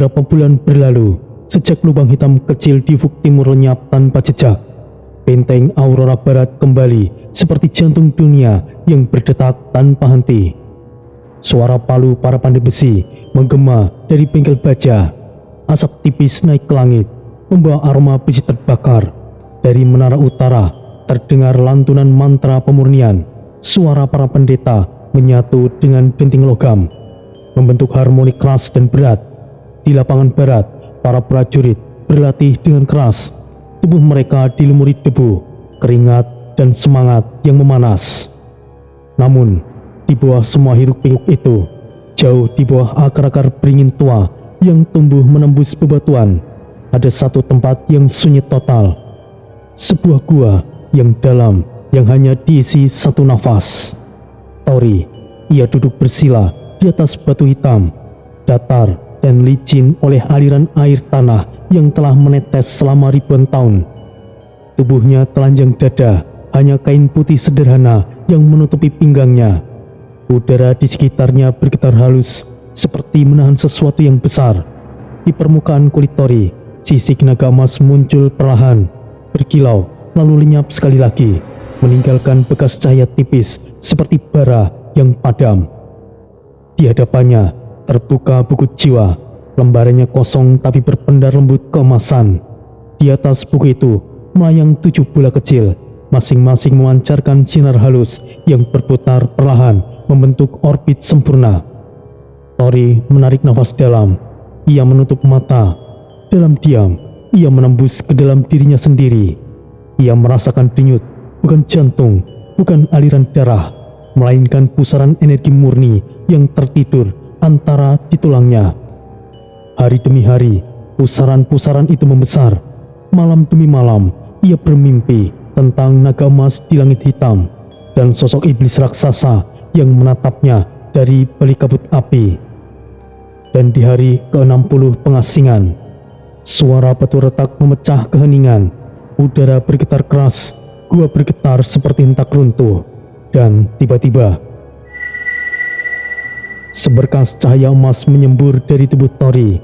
Beberapa bulan berlalu, sejak lubang hitam kecil di ufuk timur lenyap tanpa jejak, benteng Aurora Barat kembali seperti jantung dunia yang berdetak tanpa henti. Suara palu para pandai besi menggema dari bengkel baja. Asap tipis naik ke langit, membawa aroma besi terbakar. Dari menara utara, terdengar lantunan mantra pemurnian. Suara para pendeta menyatu dengan denting logam, membentuk harmoni keras dan berat. Di lapangan barat, para prajurit berlatih dengan keras. Tubuh mereka dilumuri debu, keringat, dan semangat yang memanas. Namun, di bawah semua hiruk-pikuk itu, jauh di bawah akar-akar beringin tua yang tumbuh menembus bebatuan, ada satu tempat yang sunyi total. Sebuah gua yang dalam yang hanya diisi satu nafas. Tori, ia duduk bersila di atas batu hitam, datar dan licin oleh aliran air tanah yang telah menetes selama ribuan tahun. Tubuhnya telanjang dada, hanya kain putih sederhana yang menutupi pinggangnya. Udara di sekitarnya bergetar halus, seperti menahan sesuatu yang besar. Di permukaan kulit Tori, sisik naga emas muncul perlahan, berkilau, lalu lenyap sekali lagi, meninggalkan bekas cahaya tipis seperti bara yang padam. Di hadapannya terbuka buku jiwa, lembarannya kosong tapi berpendar lembut keemasan. Di atas buku itu melayang 7 bola kecil, masing-masing memancarkan sinar halus yang berputar perlahan membentuk orbit sempurna. Tori menarik nafas dalam, ia menutup mata. Dalam diam, ia menembus ke dalam dirinya sendiri. Ia merasakan denyut, bukan jantung, bukan aliran darah, melainkan pusaran energi murni yang tertidur antara di tulangnya. Hari demi hari, pusaran-pusaran itu membesar. Malam demi malam, ia bermimpi tentang naga emas di langit hitam dan sosok iblis raksasa yang menatapnya dari balik kabut api. Dan di hari ke-60 pengasingan, suara batu retak memecah keheningan. Udara bergetar keras, gua bergetar seperti hentak runtuh, dan tiba-tiba seberkas cahaya emas menyembur dari tubuh Tori.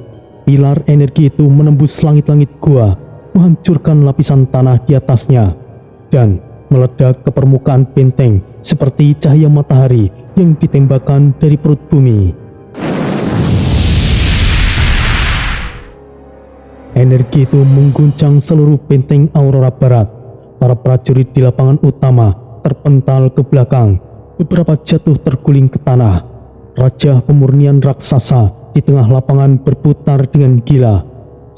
Pilar energi itu menembus langit-langit gua, menghancurkan lapisan tanah di atasnya, dan meledak ke permukaan benteng seperti cahaya matahari yang ditembakkan dari perut bumi. Energi itu mengguncang seluruh benteng Aurora Barat. Para prajurit di lapangan utama terpental ke belakang, beberapa jatuh terguling ke tanah. Raja pemurnian raksasa di tengah lapangan berputar dengan gila.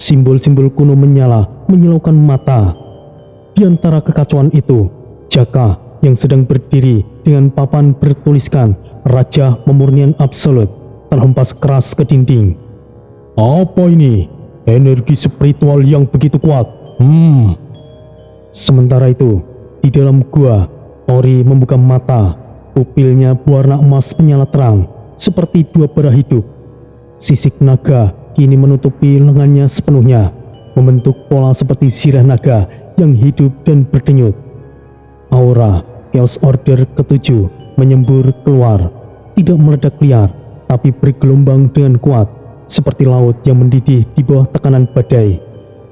Simbol-simbol kuno menyala, menyilaukan mata. Di antara kekacauan itu, Jaka yang sedang berdiri dengan papan bertuliskan Raja Pemurnian Absolut terhempas keras ke dinding. Apa ini? Energi spiritual yang begitu kuat. Sementara itu, di dalam gua, Tori membuka mata. Pupilnya berwarna emas menyala terang, seperti 2 bara hidup. Sisik naga kini menutupi lengannya sepenuhnya, membentuk pola seperti sirah naga yang hidup dan berdenyut. Aura Chaos Order ke-7 menyembur keluar, tidak meledak liar, tapi bergelombang dengan kuat, seperti laut yang mendidih di bawah tekanan badai.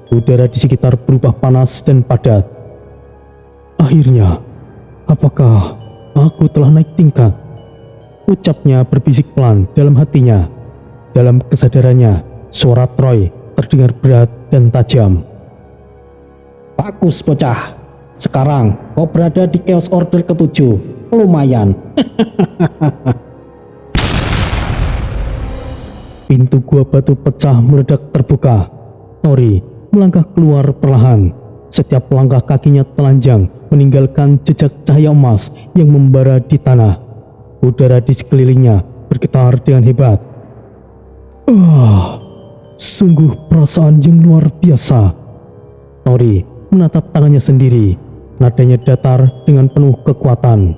Udara di sekitar berubah panas dan padat. Akhirnya, apakah aku telah naik tingkat? Ucapnya berbisik pelan dalam hatinya. Dalam kesadarannya, suara Troy terdengar berat dan tajam. Bagus bocah, sekarang kau berada di Chaos Order ke-7, lumayan. Pintu gua batu pecah meledak terbuka. Tori melangkah keluar perlahan. Setiap langkah kakinya telanjang meninggalkan jejak cahaya emas yang membara di tanah. Udara di sekelilingnya bergetar dengan hebat. Sungguh perasaan yang luar biasa. Tori menatap tangannya sendiri, nadanya datar dengan penuh kekuatan.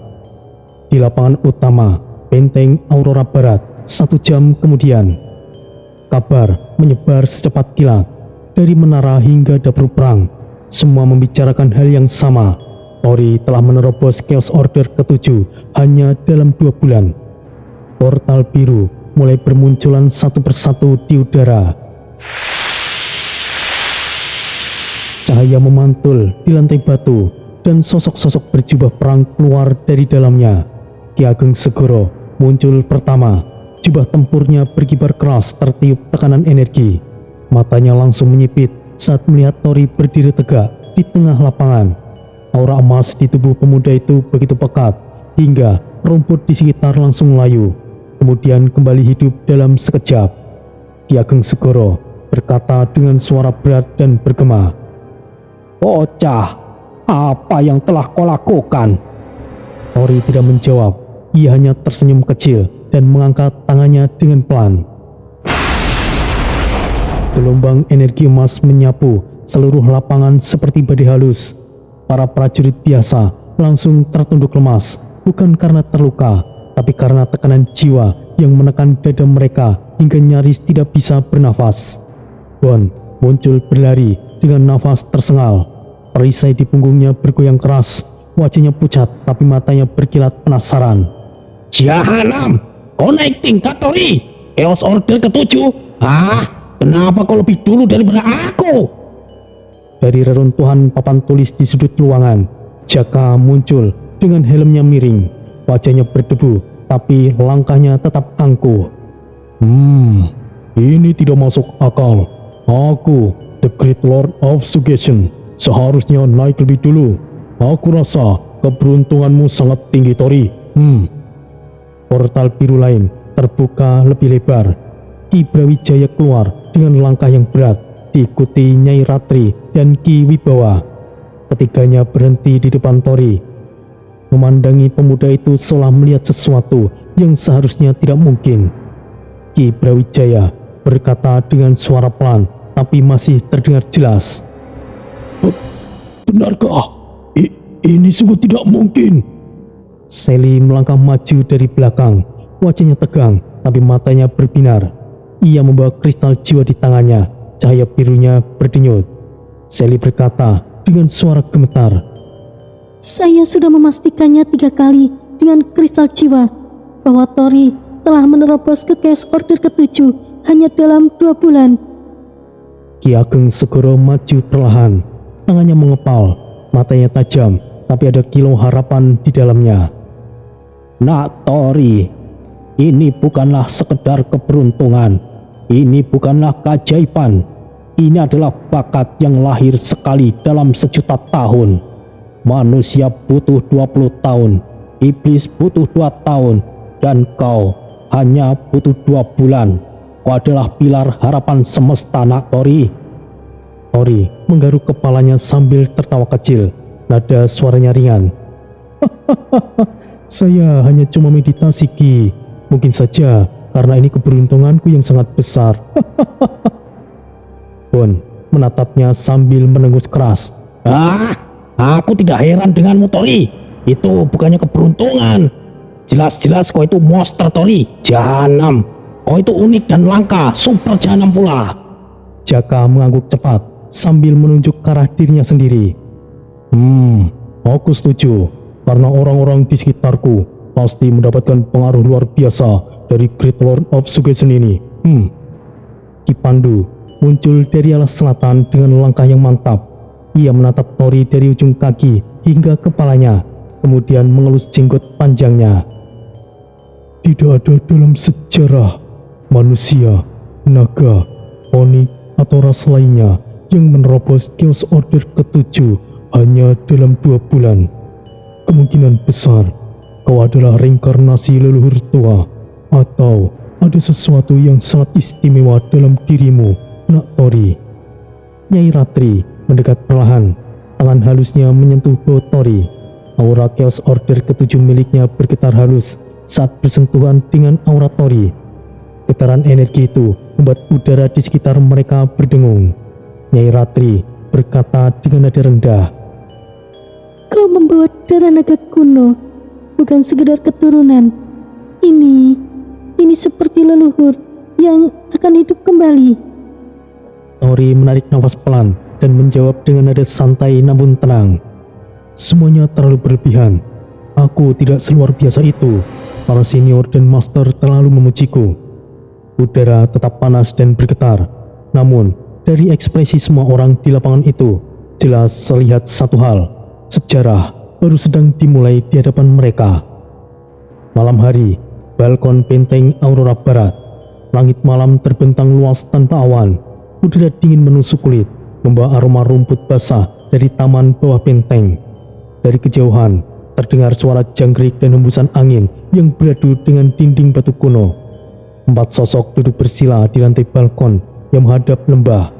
Di lapangan utama, benteng Aurora Barat, 1 jam kemudian. Kabar menyebar secepat kilat. Dari menara hingga dapur perang, semua membicarakan hal yang sama. Tori telah menerobos Chaos Order ke-7 hanya dalam 2 bulan. Portal biru mulai bermunculan satu persatu di udara. Cahaya memantul di lantai batu dan sosok-sosok berjubah perang keluar dari dalamnya. Ki Ageng Segoro muncul pertama. Jubah tempurnya berkibar keras tertiup tekanan energi. Matanya langsung menyipit saat melihat Tori berdiri tegak di tengah lapangan. Aura emas di tubuh pemuda itu begitu pekat hingga rumput di sekitar langsung layu, kemudian kembali hidup dalam sekejap. Ki Ageng Segoro berkata dengan suara berat dan bergema, "Bocah, apa yang telah kau lakukan?" Tori tidak menjawab. Ia hanya tersenyum kecil dan mengangkat tangannya dengan pelan. Gelombang energi emas menyapu seluruh lapangan seperti badai halus. Para prajurit biasa langsung tertunduk lemas, bukan karena terluka, tapi karena tekanan jiwa yang menekan dada mereka hingga nyaris tidak bisa bernafas. Bon muncul berlari dengan nafas tersengal. Perisai di punggungnya bergoyang keras, wajahnya pucat tapi matanya berkilat penasaran. "Jahanam, kau naik tingkat, Tori. Chaos Order ke-7. Kenapa kau lebih dulu daripada aku?" Dari reruntuhan papan tulis di sudut ruangan, Jaka muncul dengan helmnya miring. Wajahnya berdebu, tapi langkahnya tetap angkuh. Ini tidak masuk akal. Aku, The Great Lord of Suggestion, seharusnya naik lebih dulu. Aku rasa keberuntunganmu sangat tinggi, Tori. Portal biru lain terbuka lebih lebar. Ki Brawijaya keluar dengan langkah yang berat, diikuti Nyai Ratri dan Ki Wibawa. Ketiganya berhenti di depan Tori, memandangi pemuda itu seolah melihat sesuatu yang seharusnya tidak mungkin. Ki Brawijaya berkata dengan suara pelan tapi masih terdengar jelas, "Benarkah? Ini sungguh tidak mungkin." Sally melangkah maju dari belakang. Wajahnya tegang tapi matanya berbinar. Ia membawa kristal jiwa di tangannya. Cahaya birunya berdenyut. Sally berkata dengan suara gemetar, "Saya sudah memastikannya 3 kali dengan kristal jiwa bahwa Tori telah menerobos ke Chaos Order ke-7 hanya dalam 2 bulan. Ki Ageng Segoro maju perlahan. Tangannya mengepal, matanya tajam, tapi ada kilau harapan di dalamnya. "Nak Tori, ini bukanlah sekedar keberuntungan. Ini bukanlah keajaiban. Ini adalah bakat yang lahir sekali dalam sejuta tahun. Manusia butuh 20 tahun, iblis butuh 2 tahun, dan kau hanya butuh 2 bulan. Kau adalah pilar harapan semesta, Nak Tori." Tori menggaruk kepalanya sambil tertawa kecil. Nada suaranya ringan. "Saya hanya cuma meditasi, Ki. Mungkin saja karena ini keberuntunganku yang sangat besar." Bon menatapnya sambil menengus keras. Aku tidak heran denganmu, Tori. Itu bukannya keberuntungan. Jelas-jelas kau itu monster, Tori. Jahanam. Kau itu unik dan langka, super jahanam pula. Jaka mengangguk cepat sambil menunjuk ke arah dirinya sendiri. Aku setuju. Karena orang-orang di sekitarku pasti mendapatkan pengaruh luar biasa dari Great Lord of Suggestion ini. Ki Pandu muncul dari arah selatan dengan langkah yang mantap. Ia menatap Tori dari ujung kaki hingga kepalanya, kemudian mengelus jenggot panjangnya. "Tidak ada dalam sejarah manusia, naga, onik, atau ras lainnya yang menerobos Chaos Order ke-7 hanya dalam 2 bulan. Kemungkinan besar kau adalah reinkarnasi leluhur tua, atau ada sesuatu yang sangat istimewa dalam dirimu, Nak Tori." Nyai Ratri mendekat perlahan. Tangan halusnya menyentuh bahu Tori. Aura Chaos Order ke-7 miliknya bergetar halus saat bersentuhan dengan aura Tori. Getaran energi itu membuat udara di sekitar mereka berdengung. Nyai Ratri berkata dengan nada rendah, "Kau membawa darah naga kuno, bukan sekedar keturunan. Ini seperti leluhur yang akan hidup kembali." Tori menarik nafas pelan dan menjawab dengan nada santai namun tenang. "Semuanya terlalu berlebihan. Aku tidak seluar biasa itu. Para senior dan master terlalu memujiku." Udara tetap panas dan bergetar. Namun, dari ekspresi semua orang di lapangan itu, jelas terlihat satu hal, sejarah baru sedang dimulai di hadapan mereka. Malam hari, balkon benteng Aurora Barat. Langit malam terbentang luas tanpa awan. Udara dingin menusuk kulit, membawa aroma rumput basah dari taman bawah benteng. Dari kejauhan, terdengar suara jangkrik dan hembusan angin yang beradu dengan dinding batu kuno. 4 sosok duduk bersila di lantai balkon yang menghadap lembah.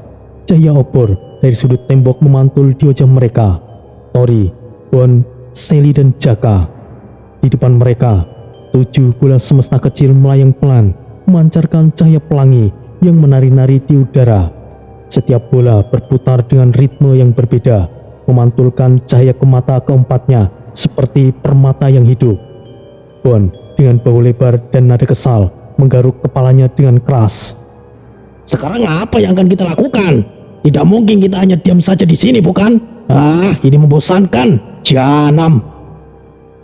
Cahaya obor dari sudut tembok memantul di wajah mereka. Tori, Bon, Sally dan Jaka. Di depan mereka, 7 bola semesta kecil melayang pelan, memancarkan cahaya pelangi yang menari-nari di udara. Setiap bola berputar dengan ritme yang berbeda, memantulkan cahaya ke mata keempatnya seperti permata yang hidup. Bon, dengan bahu lebar dan nada kesal, menggaruk kepalanya dengan keras. Sekarang apa yang akan kita lakukan? Tidak mungkin kita hanya diam saja di sini, bukan? Ini membosankan. Jahanam.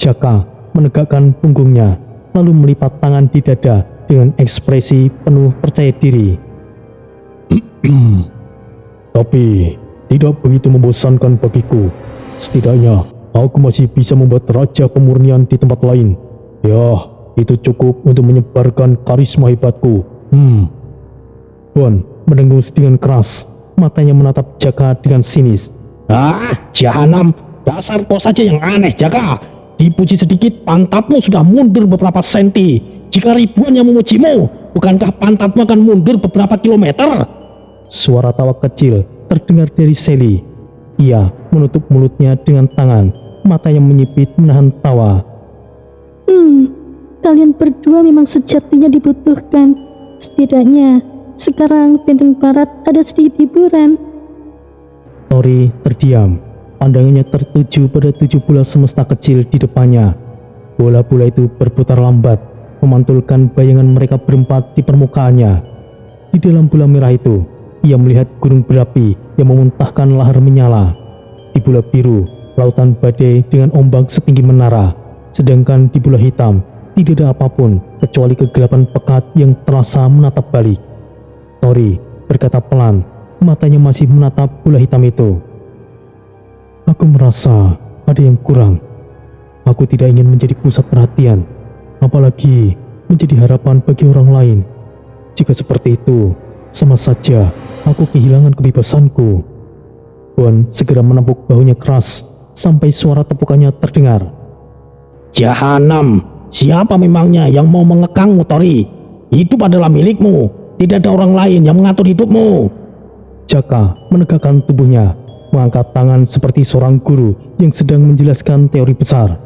Jaka menegakkan punggungnya, lalu melipat tangan di dada dengan ekspresi penuh percaya diri. Tapi tidak begitu membosankan bagiku. Setidaknya aku masih bisa membuat raja pemurnian di tempat lain. Ya, itu cukup untuk menyebarkan karisma hebatku. Bon mendengus dengan keras, matanya menatap Jaka dengan sinis. Jahanam, dasar kau saja yang aneh, Jaka. Dipuji sedikit, pantatmu sudah mundur beberapa senti. Jika ribuan yang memujimu, bukankah pantatmu akan mundur beberapa kilometer? Suara tawa kecil terdengar dari Sally. Ia menutup mulutnya dengan tangan, matanya menyipit menahan tawa. Kalian berdua memang sejatinya dibutuhkan. Setidaknya sekarang benteng barat ada sedikit hiburan. Tori terdiam, pandangannya tertuju pada 7 bola semesta kecil di depannya. Bola-bola itu berputar lambat, memantulkan bayangan mereka berempat di permukaannya. Di dalam bola merah itu, ia melihat gunung berapi yang memuntahkan lahar menyala. Di bola biru, lautan badai dengan ombak setinggi menara. Sedangkan di bola hitam, tidak ada apapun kecuali kegelapan pekat yang terasa menatap balik. Tori berkata pelan, matanya masih menatap bola hitam itu. Aku merasa ada yang kurang. Aku tidak ingin menjadi pusat perhatian, apalagi menjadi harapan bagi orang lain. Jika seperti itu, sama saja aku kehilangan kebebasanku. Bon segera menepuk bahunya keras sampai suara tepukannya terdengar. Jahanam, siapa memangnya yang mau mengekangmu, Tori? Hidup adalah milikmu, tidak ada orang lain yang mengatur hidupmu. Jaka menegakkan tubuhnya, mengangkat tangan seperti seorang guru yang sedang menjelaskan teori besar.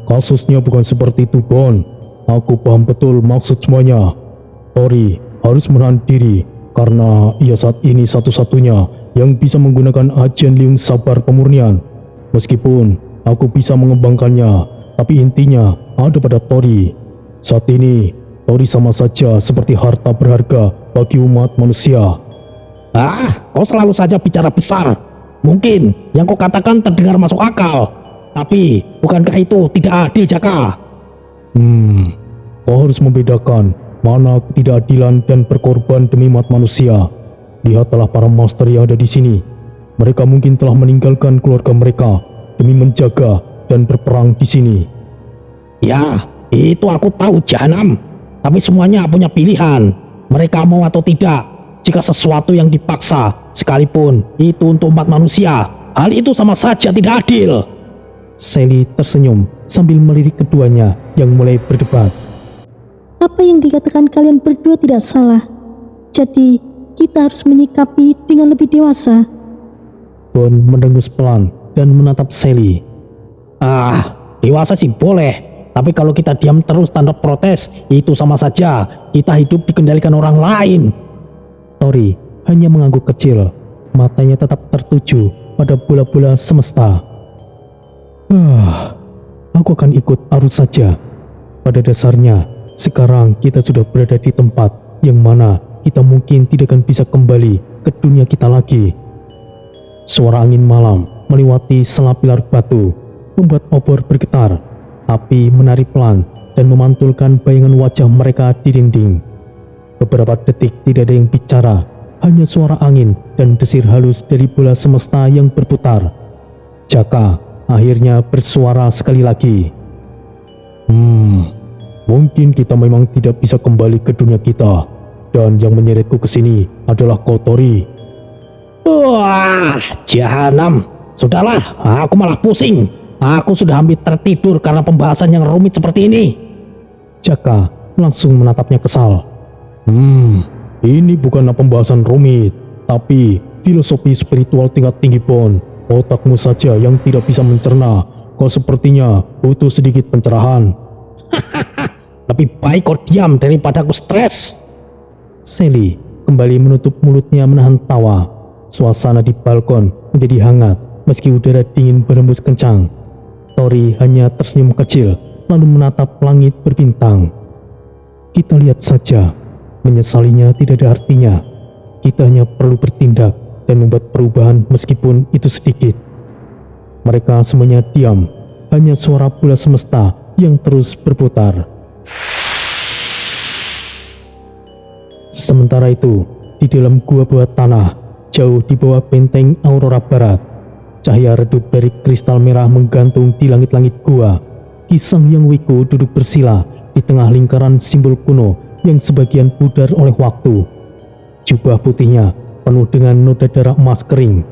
Kasusnya bukan seperti itu, Bon. Aku paham betul maksud semuanya. Tori harus menahan diri karena ia saat ini satu-satunya yang bisa menggunakan ajian liung sabar pemurnian. Meskipun aku bisa mengembangkannya, tapi intinya ada pada Tori. Saat ini, Tori sama saja seperti harta berharga bagi umat manusia. Kau selalu saja bicara besar. Mungkin yang kau katakan terdengar masuk akal, tapi bukankah itu tidak adil, Jaka? Kau harus membedakan mana ketidakadilan dan berkorban demi umat manusia. Lihatlah para master yang ada di sini. Mereka mungkin telah meninggalkan keluarga mereka demi menjaga dan berperang di sini. Ya, itu aku tahu, Jahanam. Tapi semuanya punya pilihan. Mereka mau atau tidak. Jika sesuatu yang dipaksa, sekalipun itu untuk umat manusia, hal itu sama saja tidak adil. Sally tersenyum sambil melirik keduanya yang mulai berdebat. Apa yang dikatakan kalian berdua tidak salah. Jadi kita harus menyikapi dengan lebih dewasa. Bon mendengus pelan dan menatap Sally. Dewasa sih boleh, tapi kalau kita diam terus tanpa protes, itu sama saja kita hidup dikendalikan orang lain. Tori hanya mengangguk kecil, matanya tetap tertuju pada bola-bola semesta. Aku akan ikut arus saja. Pada dasarnya, sekarang kita sudah berada di tempat yang mana kita mungkin tidak akan bisa kembali ke dunia kita lagi. Suara angin malam melewati selap pilar batu, membuat obor bergetar. Api menari pelan dan memantulkan bayangan wajah mereka di dinding. Beberapa detik tidak ada yang bicara, hanya suara angin dan desir halus dari bola semesta yang berputar. Jaka akhirnya bersuara sekali lagi. Mungkin kita memang tidak bisa kembali ke dunia kita. Dan yang menyeretku ke sini adalah kau, Tori. Wah, jahanam. Sudahlah, aku malah pusing. Aku sudah hampir tertidur karena pembahasan yang rumit seperti ini. Jaka langsung menatapnya kesal. Ini bukanlah pembahasan rumit, tapi filosofi spiritual tingkat tinggi, Bon. Otakmu saja yang tidak bisa mencerna. Kau sepertinya butuh sedikit pencerahan. Lebih baik kau diam daripada aku stres. Sally kembali menutup mulutnya menahan tawa. Suasana di balkon menjadi hangat meski udara dingin berhembus kencang. Tori hanya tersenyum kecil lalu menatap langit berbintang. Kita lihat saja, menyesalinya tidak ada artinya. Kita hanya perlu bertindak dan membuat perubahan meskipun itu sedikit. Mereka semuanya diam, hanya suara bola semesta yang terus berputar. Sementara itu, di dalam gua bawah tanah, jauh di bawah benteng Aurora Barat, cahaya redup dari kristal merah menggantung di langit-langit gua. Ki Sang Hyang Wiko duduk bersila di tengah lingkaran simbol kuno yang sebagian pudar oleh waktu. Jubah putihnya penuh dengan noda darah emas kering.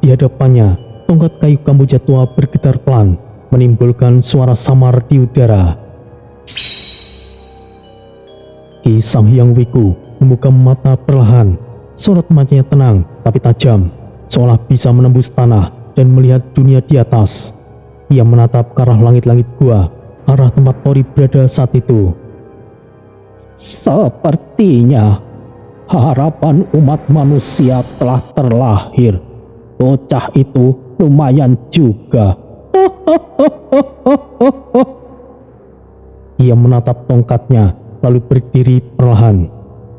Di hadapannya, tongkat kayu kamboja tua bergetar pelan, menimbulkan suara samar di udara. Ki Sang Hyang Wiko membuka mata perlahan. Sorot matanya tenang tapi tajam, seolah bisa menembus tanah dan melihat dunia di atas. Ia menatap ke arah langit-langit gua, arah tempat Tori berada saat itu. Sepertinya harapan umat manusia telah terlahir. Bocah itu lumayan juga. Ia menatap tongkatnya lalu berdiri perlahan.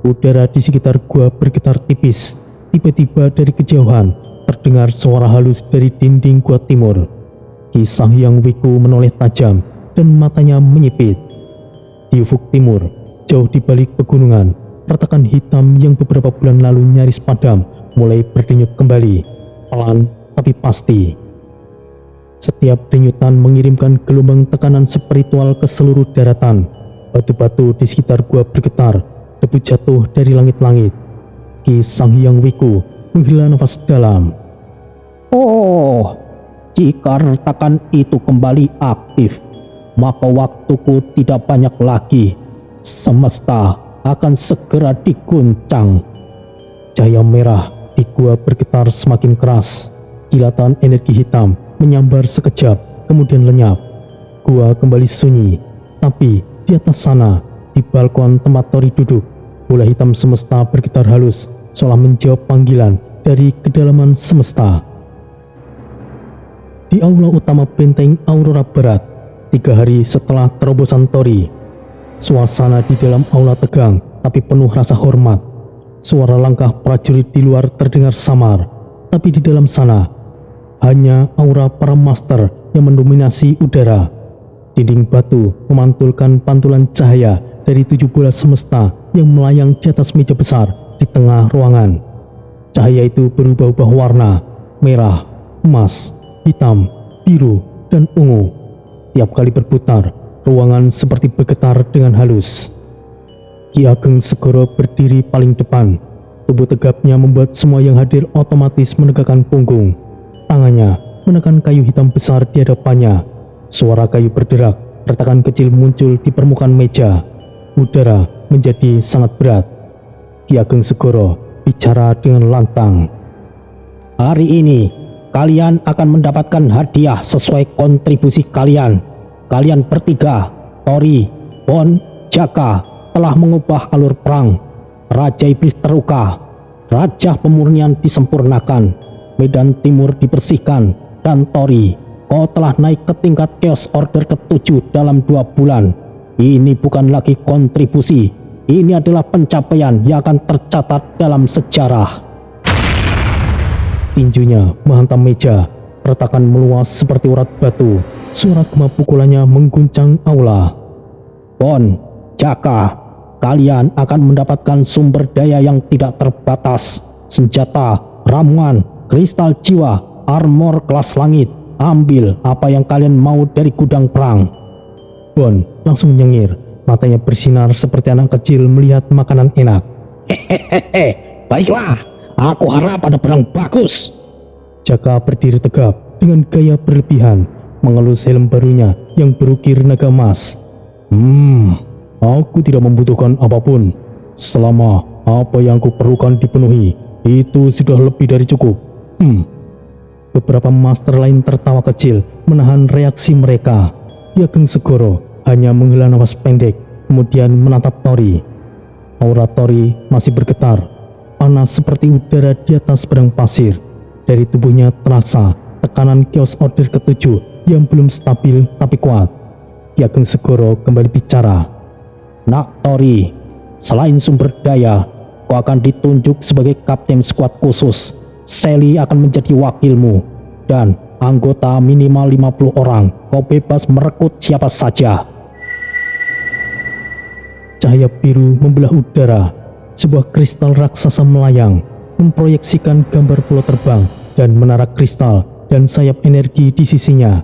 Udara di sekitar gua bergetar tipis. Tiba-tiba dari kejauhan terdengar suara halus dari dinding gua timur. Ki Sang Hyang Wiko menoleh tajam dan matanya menyipit. Di ufuk timur, jauh di balik pegunungan, retakan hitam yang beberapa bulan lalu nyaris padam mulai berdenyut kembali, pelan tapi pasti. Setiap denyutan mengirimkan gelombang tekanan spiritual ke seluruh daratan. Batu-batu di sekitar gua bergetar, debu jatuh dari langit-langit. Ki Sang Hyang Wiko menghela nafas dalam. Oh, jika retakan itu kembali aktif, maka waktuku tidak banyak lagi. Semesta akan segera diguncang. Cahaya merah di gua bergetar semakin keras. Kilatan energi hitam menyambar sekejap, kemudian lenyap. Gua kembali sunyi, tapi di atas sana, di balkon tempat Tori duduk, bola hitam semesta bergetar halus, seolah menjawab panggilan dari kedalaman semesta. Di aula utama benteng Aurora Barat, 3 hari setelah terobosan Tori, suasana di dalam aula tegang tapi penuh rasa hormat. Suara langkah prajurit di luar terdengar samar, tapi di dalam sana hanya aura para master yang mendominasi udara. Dinding batu memantulkan pantulan cahaya dari 7 bola semesta yang melayang di atas meja besar di tengah ruangan. Cahaya itu berubah-ubah warna, merah, emas, hitam, biru, dan ungu. Tiap kali berputar, ruangan seperti bergetar dengan halus. Ki Ageng Segoro berdiri paling depan. Tubuh tegapnya membuat semua yang hadir otomatis menegakkan punggung. Tangannya menekan kayu hitam besar di hadapannya. Suara kayu berderak, retakan kecil muncul di permukaan meja. Udara menjadi sangat berat. Ki Ageng Segoro bicara dengan lantang. Hari ini, kalian akan mendapatkan hadiah sesuai kontribusi kalian. Kalian bertiga, Tori, Bon, Jaka, telah mengubah alur perang. Raja Iblis terluka, Raja Pemurnian disempurnakan, medan timur dibersihkan, dan Tori, kau telah naik ke tingkat Chaos Order ke-7 dalam 2 bulan. Ini bukan lagi kontribusi, ini adalah pencapaian yang akan tercatat dalam sejarah. Tinjunya menghantam meja, retakan meluas seperti urat batu. Suara gema pukulannya mengguncang aula. Bon, Jaka, kalian akan mendapatkan sumber daya yang tidak terbatas. Senjata, ramuan, kristal jiwa, armor kelas langit. Ambil apa yang kalian mau dari gudang perang. Bon langsung nyengir, matanya bersinar seperti anak kecil melihat makanan enak. Hehehe, baiklah, aku harap ada perang bagus. Jaka berdiri tegap dengan gaya berlebihan, mengelus helm barunya yang berukir naga emas. Aku tidak membutuhkan apapun. Selama apa yang kuperlukan dipenuhi, itu sudah lebih dari cukup. Beberapa master lain tertawa kecil menahan reaksi mereka. Ki Ageng Segoro hanya menghela nafas pendek, kemudian menatap Tori. Aura Tori masih bergetar, panas seperti udara di atas padang pasir. Dari tubuhnya terasa tekanan Chaos Order ke-7 yang belum stabil tapi kuat. Ki Ageng Segoro kembali bicara. Nak Tori, selain sumber daya, kau akan ditunjuk sebagai kapten skuad khusus. Sally akan menjadi wakilmu, dan anggota minimal 50 orang. Kau bebas merekrut siapa saja. Cahaya biru membelah udara. Sebuah kristal raksasa melayang, memproyeksikan gambar pulau terbang dan menara kristal dan sayap energi di sisinya.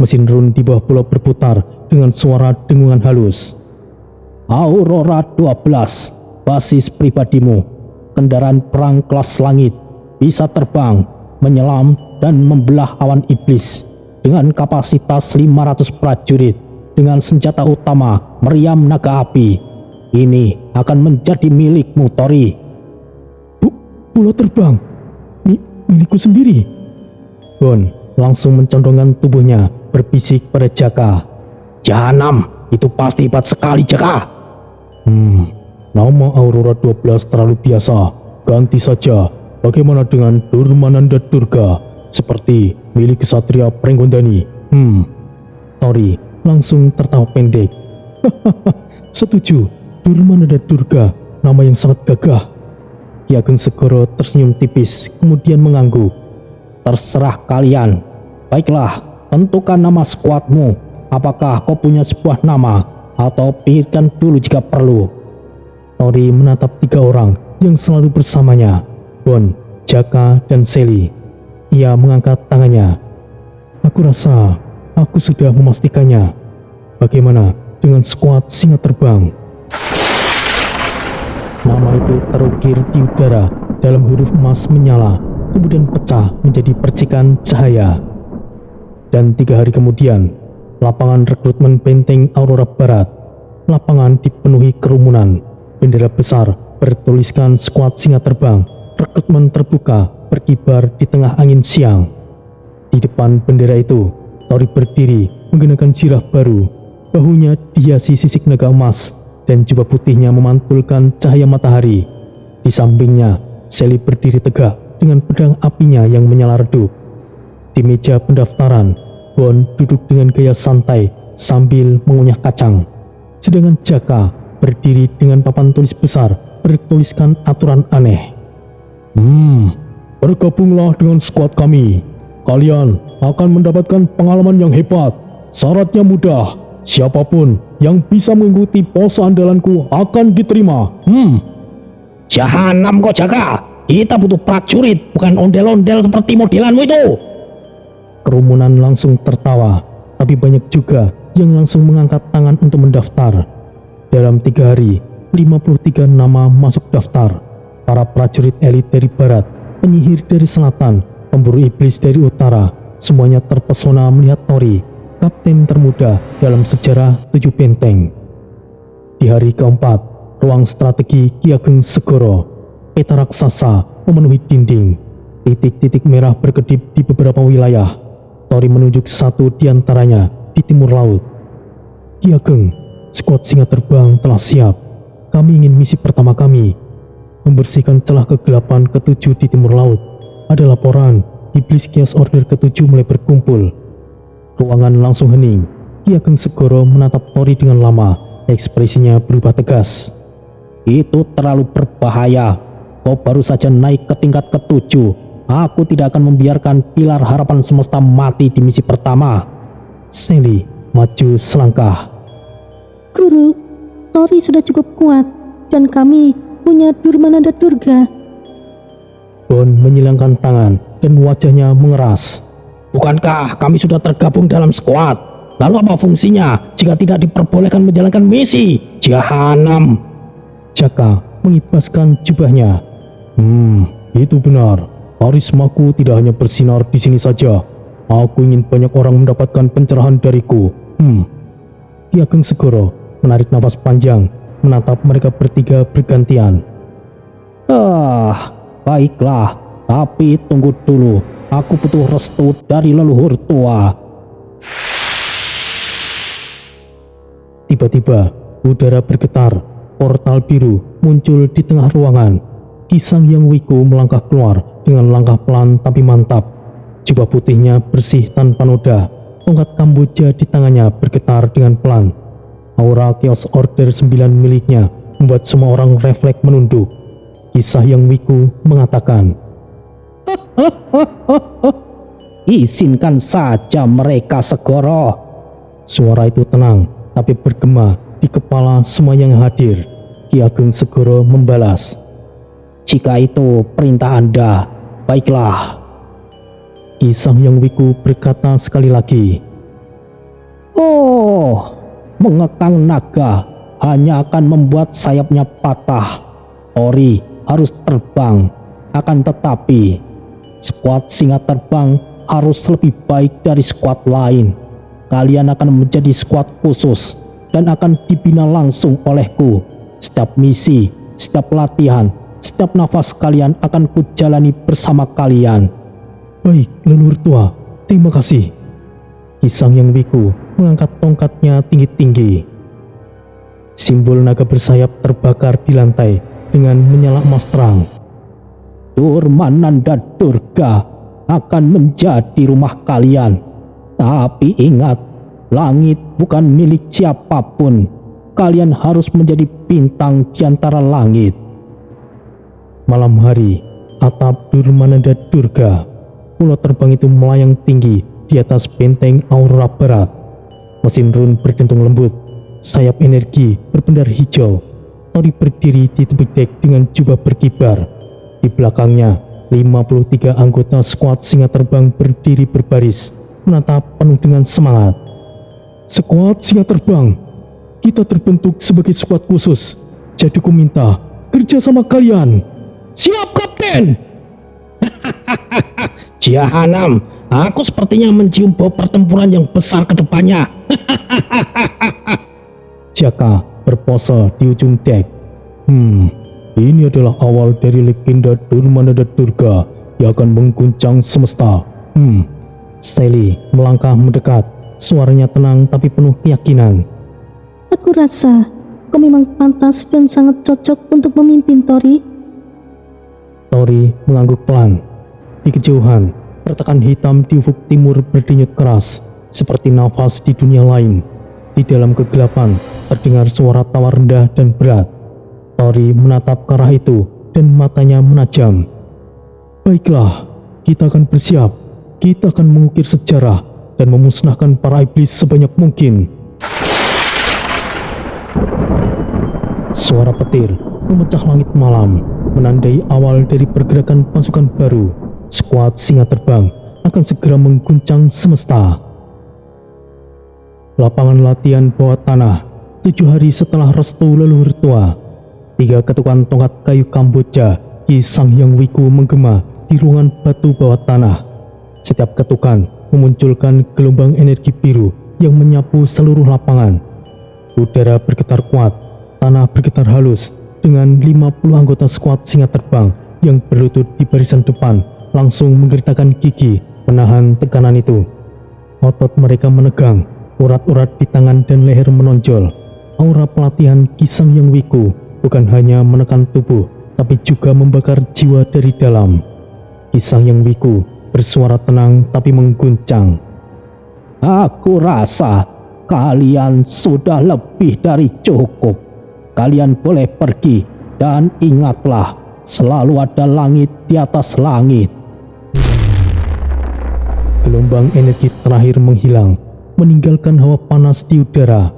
Mesin rune di bawah pulau berputar dengan suara dengungan halus. Aurora 12, basis pribadimu. Kendaraan perang kelas langit, bisa terbang, menyelam, dan membelah awan iblis. Dengan kapasitas 500 prajurit, dengan senjata utama meriam naga api. Ini akan menjadi milikmu, Tori. Pulau terbang? Milikku sendiri? Bon langsung mencondongkan tubuhnya, berbisik pada Jaka. Jahanam, itu pasti hebat sekali, Jaka. Nama Aurora 12 terlalu biasa. Ganti saja. Bagaimana dengan Durmananda Durga, seperti milik Kesatria Prenggondani? Tori langsung tertawa pendek. Setuju, Durmananda Durga, nama yang sangat gagah. Ki Ageng Segoro tersenyum tipis, kemudian mengangguk. Terserah kalian. Baiklah, tentukan nama skuadmu. Apakah kau punya sebuah nama, atau pikirkan dulu jika perlu. Tori menatap 3 orang yang selalu bersamanya, Bon, Jaka, dan Sally. Ia mengangkat tangannya. Aku rasa aku sudah memastikannya. Bagaimana dengan skuad singa terbang? Nama itu terukir di udara dalam huruf emas menyala, kemudian pecah menjadi percikan cahaya. Dan 3 hari kemudian, lapangan rekrutmen benteng Aurora Barat. Lapangan dipenuhi kerumunan. Bendera besar bertuliskan skuad singa terbang. Rekrutmen terbuka berkibar di tengah angin siang. Di depan bendera itu, Tori berdiri menggunakan zirah baru. Bahunya dihiasi sisik naga emas dan jubah putihnya memantulkan cahaya matahari. Di sampingnya, Sally berdiri tegak dengan pedang apinya yang menyala redup. Di meja pendaftaran, Bon duduk dengan gaya santai sambil mengunyah kacang. Sedangkan Jaka berdiri dengan papan tulis besar bertuliskan aturan aneh. Bergabunglah dengan skuad kami. Kalian akan mendapatkan pengalaman yang hebat. Syaratnya mudah. Siapapun yang bisa mengikuti pose andalanku akan diterima. Jahanam kok, Jaka. Kita butuh prajurit, bukan ondel-ondel seperti modelanmu itu. Kerumunan langsung tertawa, tapi banyak juga yang langsung mengangkat tangan untuk mendaftar. Dalam 3 hari, 53 nama masuk daftar. Para prajurit elit dari barat, penyihir dari selatan, pemburu iblis dari utara, semuanya terpesona melihat Tori, kapten termuda dalam sejarah 7 benteng. Di hari keempat, ruang strategi Ki Ageng Segoro, peta raksasa memenuhi dinding. Titik-titik merah berkedip di beberapa wilayah. Tori menunjuk satu di antaranya di timur laut. Ki Ageng, skuad singa terbang telah siap. Kami ingin misi pertama kami membersihkan celah kegelapan ke-7 di timur laut. Ada laporan iblis Chaos Order ke-7 mulai berkumpul. Ruangan langsung hening. Ki Ageng Segoro menatap Tori dengan lama. Ekspresinya berubah tegas. Itu terlalu berbahaya. Kau baru saja naik ke tingkat ke-7. Aku tidak akan membiarkan pilar harapan semesta mati di misi pertama. Sally maju selangkah. Guru, Tori sudah cukup kuat. dan kami punya Durmananda Durga. Bon menyilangkan tangan dan wajahnya mengeras. Bukankah kami sudah tergabung dalam skuad? Lalu apa fungsinya jika tidak diperbolehkan menjalankan misi? Jahanam. Jaka mengibaskan jubahnya. Itu benar. Karismaku tidak hanya bersinar di sini saja. Aku ingin banyak orang mendapatkan pencerahan dariku. Ki Ageng Segoro menarik nafas panjang, menatap mereka bertiga bergantian. Baiklah, tapi tunggu dulu. Aku butuh restu dari leluhur tua. Tiba-tiba, udara bergetar. Portal biru muncul di tengah ruangan. Ki Sangyang Wiku melangkah keluar dengan langkah pelan tapi mantap. Jubah putihnya bersih tanpa noda. Tongkat Kamboja di tangannya bergetar dengan pelan. Aura Chaos Order 9 miliknya membuat semua orang refleks menunduk. Ki Sangyang Wiku mengatakan, Izinkan saja mereka, Segoro. Suara itu tenang tapi bergema di kepala semua yang hadir. Ki Ageng Segoro membalas, Jika itu perintah Anda, baiklah. Ki Sangyang Wiku berkata sekali lagi, Mengekang naga hanya akan membuat sayapnya patah. Ori harus terbang, akan tetapi skuad singa terbang harus lebih baik dari skuad lain. Kalian akan menjadi skuad khusus dan akan dibina langsung olehku. Setiap misi, setiap latihan, setiap nafas kalian akan kujalani bersama kalian. Baik, leluhur tua, terima kasih. Ki Sangyang Wiku mengangkat tongkatnya tinggi-tinggi. Simbol naga bersayap terbakar di lantai dengan menyala emas terang. Durmananda Durga akan menjadi rumah kalian. Tapi ingat, langit bukan milik siapapun. Kalian harus menjadi bintang di antara langit. Malam hari, atap Durmananda Durga. Pulau terbang itu melayang tinggi di atas benteng Aurora Barat. Mesin rune berdentum lembut, sayap energi berpendar hijau. Tori berdiri di tepi dek dengan jubah berkibar. Di belakangnya, 53 anggota skuad singa terbang berdiri berbaris, menatap penuh dengan semangat. Skuad singa terbang, kita terbentuk sebagai skuad khusus. Jadi ku minta kerja sama kalian. Siap, Kapten! Jahanam, aku sepertinya mencium bau pertempuran yang besar ke depannya. Jaka berpose di ujung dek. Ini adalah awal dari legenda Durmananda Durga yang akan mengguncang semesta. Sally melangkah mendekat, suaranya tenang tapi penuh keyakinan. Aku rasa kau memang pantas dan sangat cocok untuk memimpin, Tori. Tori mengangguk pelan. Di kejauhan, pertakan hitam di ufuk timur berdenyut keras, seperti nafas di dunia lain. Di dalam kegelapan, terdengar suara tawa rendah dan berat. Tori menatap ke arah itu, dan matanya menajam. Baiklah, kita akan bersiap. Kita akan mengukir sejarah, dan memusnahkan para iblis sebanyak mungkin. Suara petir memecah langit malam, menandai awal dari pergerakan pasukan baru. Skuad singa terbang akan segera mengguncang semesta. Lapangan latihan bawah tanah, 7 hari setelah restu leluhur tua. 3 ketukan tongkat kayu Kamboja Ki Sangyang Wiku menggema di ruangan batu bawah tanah. Setiap ketukan memunculkan gelombang energi biru yang menyapu seluruh lapangan. Udara bergetar kuat, tanah bergetar halus, dengan 50 anggota skuad singa terbang yang berlutut di barisan depan langsung menggertakkan gigi menahan tekanan itu. Otot mereka menegang, urat-urat di tangan dan leher menonjol. Aura pelatihan Ki Sangyang Wiku bukan hanya menekan tubuh, tapi juga membakar jiwa dari dalam. Ki Sangyang Wiku bersuara tenang tapi mengguncang. Aku rasa kalian sudah lebih dari cukup. Kalian boleh pergi, dan ingatlah, selalu ada langit di atas langit. Gelombang energi terakhir menghilang, meninggalkan hawa panas di udara.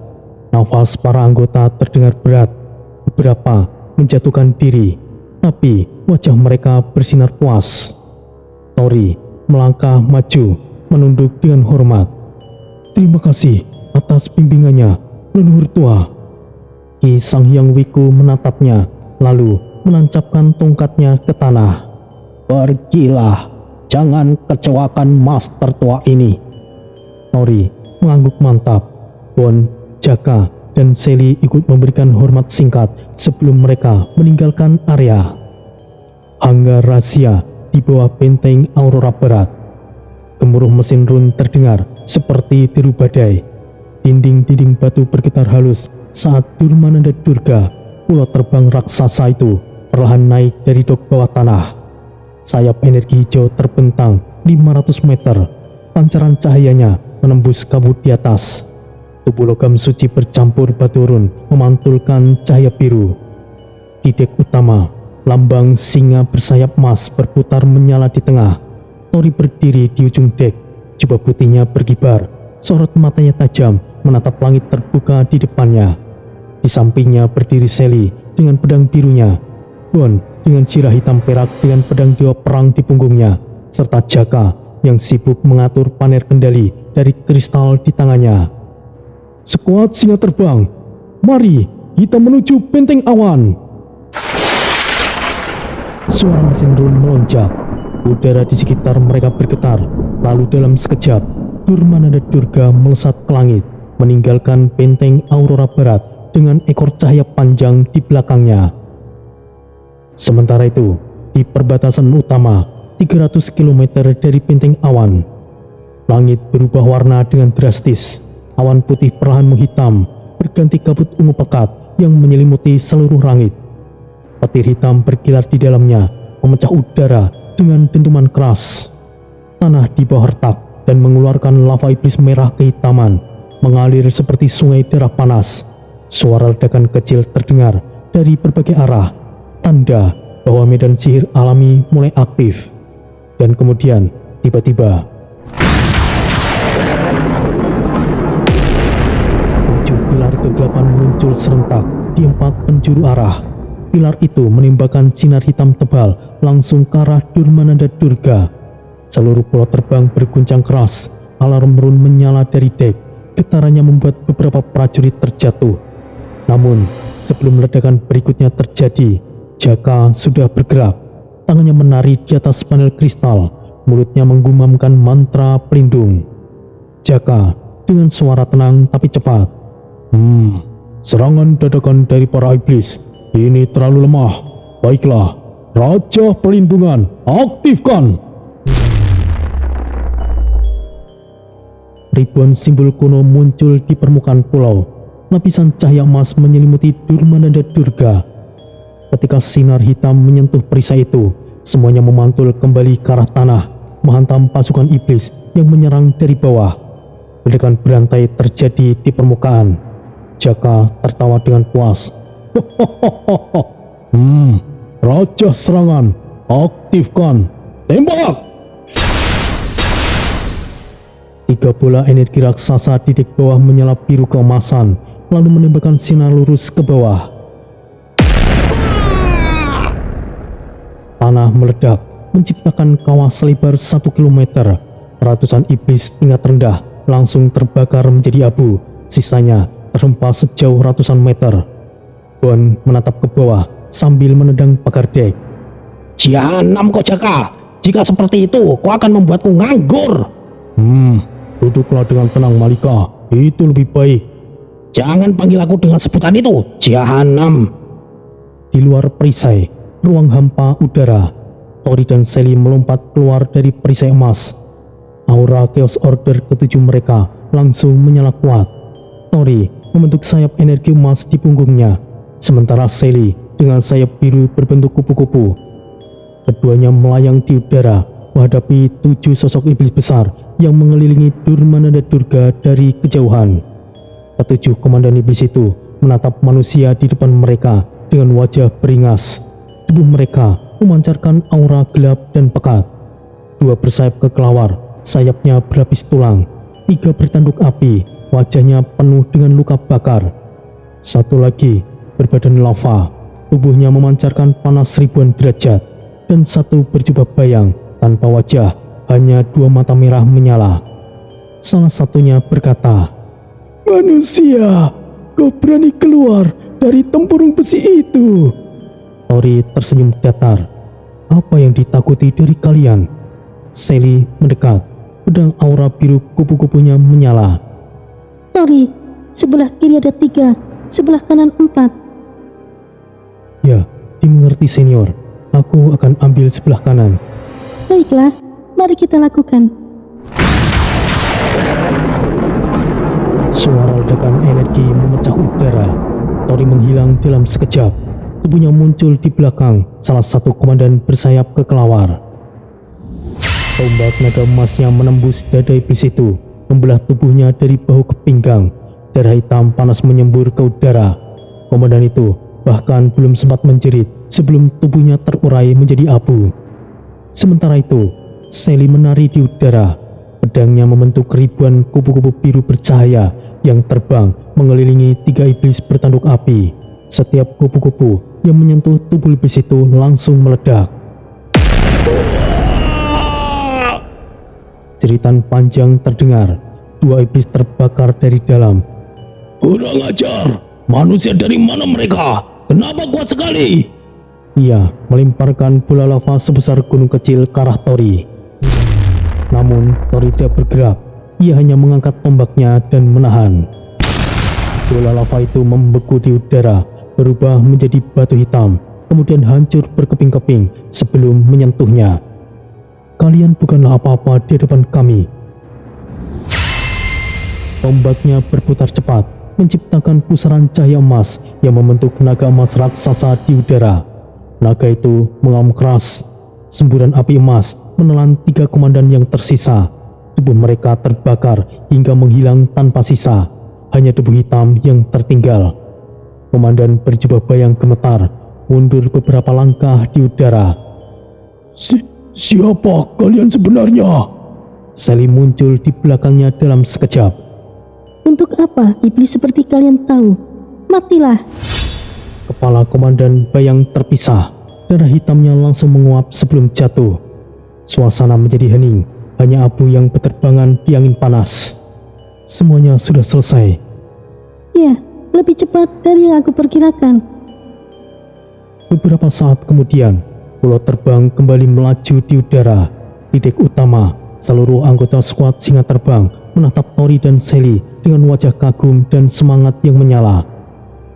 Nafas para anggota terdengar berat. Beberapa menjatuhkan diri, tapi wajah mereka bersinar puas. Tori melangkah maju, menunduk dengan hormat. "Terima kasih atas bimbingannya, leluhur tua." Ki Sang Hyang Wiku menatapnya, lalu menancapkan tongkatnya ke tanah. "Pergilah, jangan kecewakan master tua ini." Tori mengangguk mantap. Bon, Jaka, dan Sally ikut memberikan hormat singkat sebelum mereka meninggalkan area. Hanggar rahasia di bawah benteng Aurora Barat. Gemuruh mesin run terdengar seperti tiru badai. Dinding-dinding batu bergetar halus saat Durmananda Durga, pulau terbang raksasa itu, perlahan naik dari dok bawah tanah. Sayap energi hijau terbentang 500 meter. Pancaran cahayanya menembus kabut di atas. Tubuh logam suci bercampur batu run memantulkan cahaya biru. Di dek utama, lambang singa bersayap emas berputar menyala di tengah. Tori berdiri di ujung dek, jubah putihnya berkibar, sorot matanya tajam menatap langit terbuka di depannya. Di sampingnya berdiri Sally dengan pedang birunya, Bon dengan sirah hitam perak dengan pedang dewa perang di punggungnya, serta Jaka yang sibuk mengatur panel kendali dari kristal di tangannya. "Sekuat singa terbang, mari kita menuju benteng awan." Suara mesin run melonjak, udara di sekitar mereka bergetar, lalu dalam sekejap, Durmananda Durga melesat ke langit, meninggalkan benteng Aurora Barat dengan ekor cahaya panjang di belakangnya. Sementara itu, di perbatasan utama, 300 km dari benteng awan, langit berubah warna dengan drastis. Awan putih perlahan menghitam, berganti kabut ungu pekat yang menyelimuti seluruh langit. Petir hitam berkilar di dalamnya, memecah udara dengan dentuman keras. Tanah di bawah retak dan mengeluarkan lava iblis merah kehitaman, mengalir seperti sungai darah panas. Suara ledakan kecil terdengar dari berbagai arah, tanda bahwa medan sihir alami mulai aktif. Dan kemudian, tiba-tiba, pilar kegelapan muncul serentak di 4 penjuru arah. Pilar itu menembakkan sinar hitam tebal langsung ke arah Durmananda Durga. Seluruh pulau terbang berguncang keras. Alarm run menyala dari dek. Getarannya membuat beberapa prajurit terjatuh. Namun, sebelum ledakan berikutnya terjadi, Jaka sudah bergerak. Tangannya menari di atas panel kristal. Mulutnya menggumamkan mantra pelindung. Jaka dengan suara tenang tapi cepat. Serangan dadakan dari para iblis ini terlalu lemah. Baiklah, Raja Pelindungan, aktifkan. Ribuan simbol kuno muncul di permukaan pulau. Lapisan cahaya emas menyelimuti Durmananda Durga. Ketika sinar hitam menyentuh perisai itu, semuanya memantul kembali ke arah tanah, menghantam pasukan iblis yang menyerang dari bawah. Ledakan berantai terjadi di permukaan. Jaka tertawa dengan puas. Raja serangan, aktifkan, tembak. 3 bola energi raksasa di dek bawah menyala biru keemasan, lalu menembakkan sinar lurus ke bawah. Tanah meledak, menciptakan kawah selebar 1 km. Ratusan iblis tingkat rendah langsung terbakar menjadi abu. Sisanya terhempas sejauh ratusan meter. Bon menatap ke bawah sambil menendang pagar dek. "Jahanam kau Jaka, jika seperti itu kau akan membuatku nganggur." Duduklah dengan tenang Malika, itu lebih baik. "Jangan panggil aku dengan sebutan itu, Jahanam." Di luar perisai, ruang hampa udara, Tori dan Sally melompat keluar dari perisai emas. Aura Chaos Order ke-7 mereka langsung menyala kuat. Tori membentuk sayap energi emas di punggungnya, sementara Sally dengan sayap biru berbentuk kupu-kupu. Keduanya melayang di udara menghadapi 7 sosok iblis besar yang mengelilingi Durmananda Durga dari kejauhan. Ke-7 komandan iblis itu menatap manusia di depan mereka dengan wajah beringas. Tubuh mereka memancarkan aura gelap dan pekat. 2 bersayap kekelawar, sayapnya berlapis tulang. 3 bertanduk api, wajahnya penuh dengan luka bakar. 1 lagi berbadan lava, Tubuhnya memancarkan panas ribuan derajat, dan satu berjubah bayang tanpa wajah, hanya dua mata merah menyala. Salah satunya berkata, "Manusia, kau berani keluar dari tempurung besi itu?" Tori tersenyum datar. "Apa yang ditakuti dari kalian?" Sally mendekat. Pedang aura biru kupu-kupunya menyala. Tori, sebelah kiri ada 3, sebelah kanan 4. "Ya, dimengerti senior. Aku akan ambil sebelah kanan." Baiklah, mari kita lakukan. Suara ledakan energi memecah udara. Tori menghilang dalam sekejap. Tubuhnya muncul di belakang salah satu komandan bersayap kekelawar. Tombak naga emasnya menembus dada iblis itu, membelah tubuhnya dari bahu ke pinggang. Darah hitam panas menyembur ke udara. Komandan itu bahkan belum sempat menjerit sebelum tubuhnya terurai menjadi abu. Sementara itu, Sally menari di udara. Pedangnya membentuk ribuan kupu-kupu biru bercahaya yang terbang mengelilingi 3 iblis bertanduk api. Setiap kupu-kupu yang menyentuh tubuh iblis itu langsung meledak. Jeritan panjang terdengar. 2 iblis terbakar dari dalam. Kurang ajar, manusia dari mana mereka? Kenapa kuat sekali? Ia melemparkan bola lava sebesar gunung kecil ke arah Tori. Namun Tori tidak bergerak. Ia hanya mengangkat tombaknya dan menahan. Bola lava itu membeku di udara, berubah menjadi batu hitam, kemudian hancur berkeping-keping sebelum menyentuhnya. "Kalian bukanlah apa-apa di hadapan kami." Tombaknya berputar cepat, menciptakan pusaran cahaya emas yang membentuk naga emas raksasa di udara. Naga itu mengaum keras. Semburan api emas menelan 3 komandan yang tersisa. Tubuh mereka terbakar hingga menghilang tanpa sisa. Hanya debu hitam yang tertinggal. Komandan berjubah bayang gemetar, mundur beberapa langkah di udara. Siapa kalian sebenarnya? Sally muncul di belakangnya dalam sekejap. Untuk apa iblis seperti kalian tahu? Matilah. Kepala komandan bayang terpisah. Darah hitamnya langsung menguap sebelum jatuh. Suasana menjadi hening, hanya abu yang berterbangan di angin panas. Semuanya sudah selesai. Ya, lebih cepat dari yang aku perkirakan. Beberapa saat kemudian, pulau terbang kembali melaju di udara. Di dek utama, seluruh anggota skuad singa terbang menatap Tori dan Sally dengan wajah kagum dan semangat yang menyala.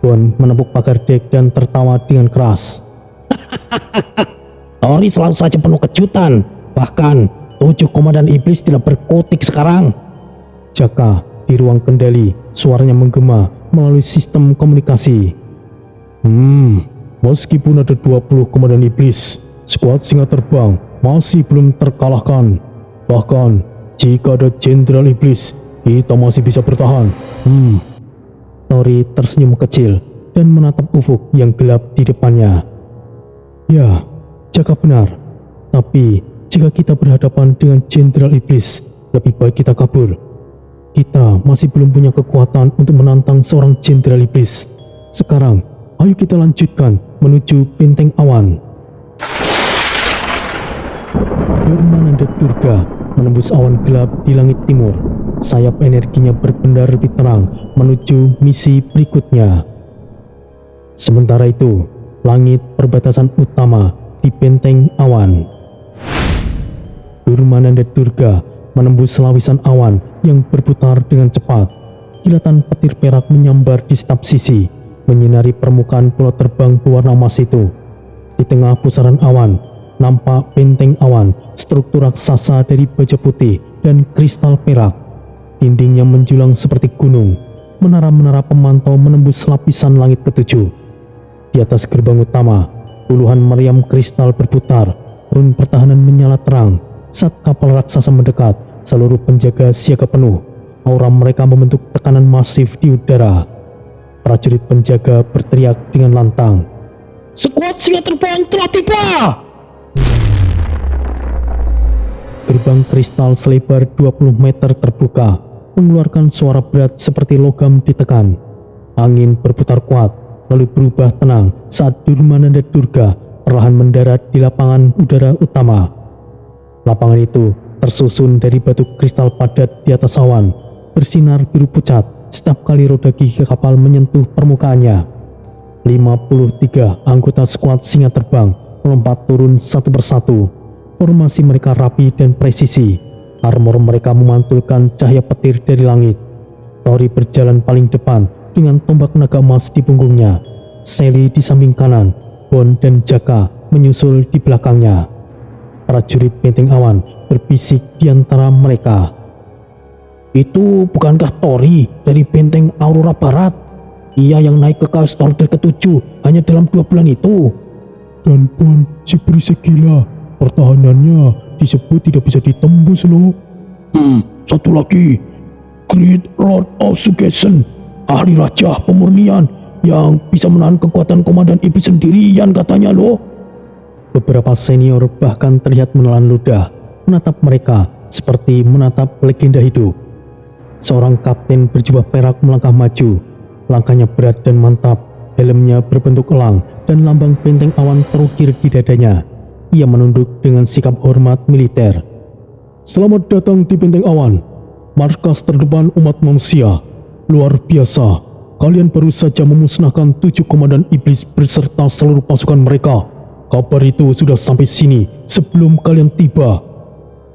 Gon menepuk pagar dek dan tertawa dengan keras. Tori selalu saja penuh kejutan. Bahkan 7 komandan iblis tidak berkutik sekarang. Jaka di ruang kendali, suaranya menggema melalui sistem komunikasi. Meskipun ada 20 komandan iblis, skuad singa terbang masih belum terkalahkan. Bahkan jika ada jenderal iblis, kita masih bisa bertahan. Tori tersenyum kecil dan menatap ufuk yang gelap di depannya. Ya, Jaka benar. Tapi jika kita berhadapan dengan jenderal iblis, lebih baik kita kabur. Kita masih belum punya kekuatan untuk menantang seorang jenderal iblis. Sekarang, ayo kita lanjutkan menuju benteng awan. Durmananda Durga menembus awan gelap di langit timur. Sayap energinya berpendar lebih terang menuju misi berikutnya. Sementara itu, langit perbatasan utama di benteng awan. Durmananda Durga menembus lapisan awan yang berputar dengan cepat. Kilatan petir perak menyambar di setiap sisi, menyinari permukaan pulau terbang berwarna emas itu. Di tengah pusaran awan, nampak benteng awan, struktur raksasa dari baja putih dan kristal perak. Dindingnya menjulang seperti gunung. Menara-menara pemantau menembus lapisan langit ketujuh. Di atas gerbang utama, puluhan meriam kristal berputar. Run pertahanan menyala terang. Saat kapal raksasa mendekat, seluruh penjaga siaga penuh. Aura mereka membentuk tekanan masif di udara. Prajurit penjaga berteriak dengan lantang. Skuad singa terbang telah tiba! Gerbang kristal selebar 20 meter terbuka, mengeluarkan suara berat seperti logam ditekan. Angin berputar kuat, lalu berubah tenang saat Durmananda Durga perlahan mendarat di lapangan udara utama. Lapangan itu tersusun dari batu kristal padat di atas awan, bersinar biru pucat setiap kali roda gigi kapal menyentuh permukaannya. 53 anggota skuad singa terbang melompat turun satu persatu. Formasi mereka rapi dan presisi. Armor mereka memantulkan cahaya petir dari langit. Tori berjalan paling depan dengan tombak naga emas di punggungnya. Sally di samping kanan, Bon dan Jaka menyusul di belakangnya. Prajurit benteng awan berbisik di antara mereka. Itu bukankah Tori dari benteng Aurora Barat? Ia yang naik ke Chaos Order ke-7 hanya dalam 2 bulan itu. Dan Bon, si berisik gila. Pertahanannya disebut tidak bisa ditembus loh. Satu lagi, Great Lord of Suggestion, ahli raja pemurnian yang bisa menahan kekuatan komandan iblis sendirian katanya loh. Beberapa senior bahkan terlihat menelan ludah, menatap mereka seperti menatap legenda hidup. Seorang kapten berjubah perak melangkah maju. Langkahnya berat dan mantap, helmnya berbentuk elang dan lambang benteng awan terukir di dadanya. Ia menunduk dengan sikap hormat militer. Selamat datang di benteng awan, markas terdepan umat manusia. Luar biasa, kalian baru saja memusnahkan 7 komandan iblis beserta seluruh pasukan mereka. Kabar itu sudah sampai sini sebelum kalian tiba.